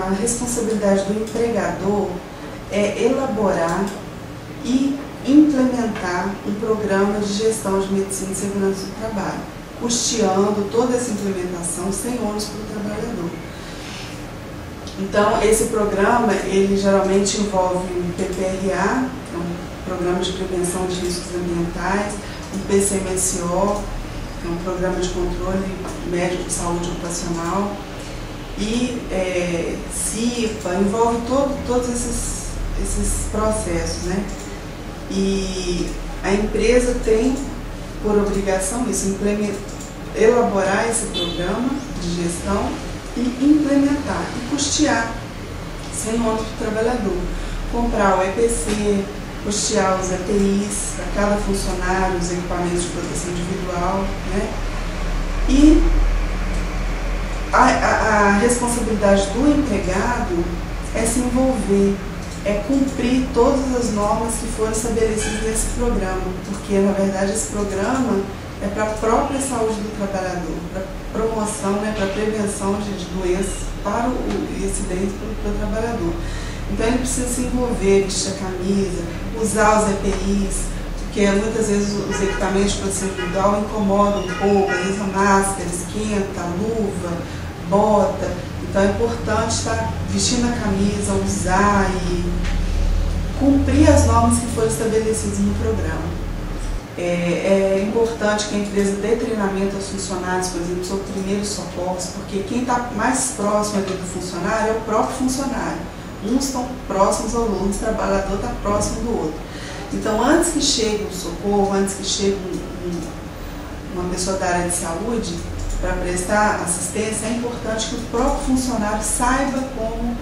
a responsabilidade do empregador é elaborar e implementar um programa de gestão de medicina e segurança do trabalho, custeando toda essa implementação sem ônus para o trabalhador. Então, esse programa, ele geralmente envolve um PPRA, que é um programa de prevenção de riscos ambientais, um PCMSO, que é um programa de controle médico de saúde ocupacional, e CIPA, envolve todos esses processos, né? E a empresa tem por obrigação isso, elaborar esse programa de gestão e implementar e custear, sem ônus para o trabalhador. Comprar o EPC, custear os EPIs para cada funcionário, os equipamentos de proteção individual, né? E a responsabilidade do empregado é se envolver, é cumprir todas as normas que foram estabelecidas nesse programa, porque na verdade esse programa é para a própria saúde do trabalhador, para promoção, né, para prevenção de doenças para o acidente para o trabalhador. Então ele precisa se envolver, vestir a camisa, usar os EPIs, porque muitas vezes os equipamentos de proteção individual incomodam um pouco, às vezes a máscara esquenta, a luva, bota. Então é importante estar vestindo a camisa, usar e cumprir as normas que foram estabelecidas no programa. É importante que a empresa dê treinamento aos funcionários, por exemplo, sobre primeiros socorros, porque quem está mais próximo ali do funcionário é o próprio funcionário. Uns estão próximos ao outro, o trabalhador está próximo do outro. Então, antes que chegue um socorro, antes que chegue uma pessoa da área de saúde, para prestar assistência, é importante que o próprio funcionário saiba como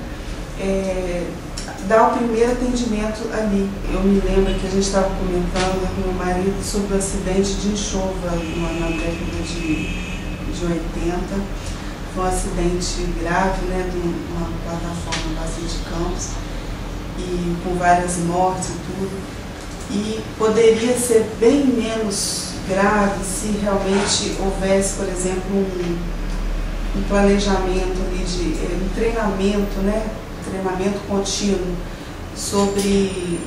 dar o primeiro atendimento ali. Eu me lembro que a gente estava comentando com meu marido sobre o acidente de enxova na década de 80. Foi um acidente grave, né, de uma plataforma bastante de campos, e com várias mortes e tudo. E poderia ser bem menos grave se realmente houvesse, por exemplo, um planejamento ali um treinamento, né? Treinamento contínuo sobre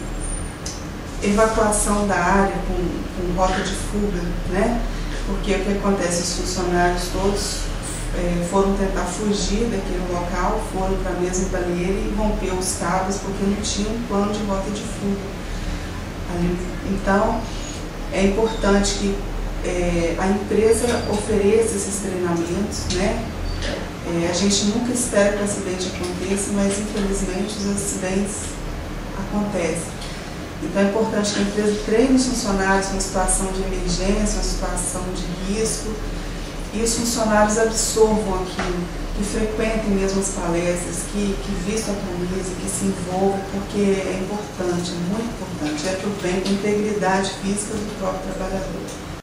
evacuação da área com rota de fuga, né? Porque o que acontece, os funcionários todos foram tentar fugir daquele local, foram para a mesma banheira e rompeu os cabos porque não tinha um plano de rota de fuga ali. Então, é importante que a empresa ofereça esses treinamentos, né? A gente nunca espera que o acidente aconteça, mas infelizmente os acidentes acontecem. Então é importante que a empresa treine os funcionários uma situação de emergência, uma situação de risco, e os funcionários absorvam aquilo, que frequentem mesmo as palestras, que vistam a camisa, que se envolvam, porque é importante, é muito importante, é para o bem, para a integridade física do próprio trabalhador.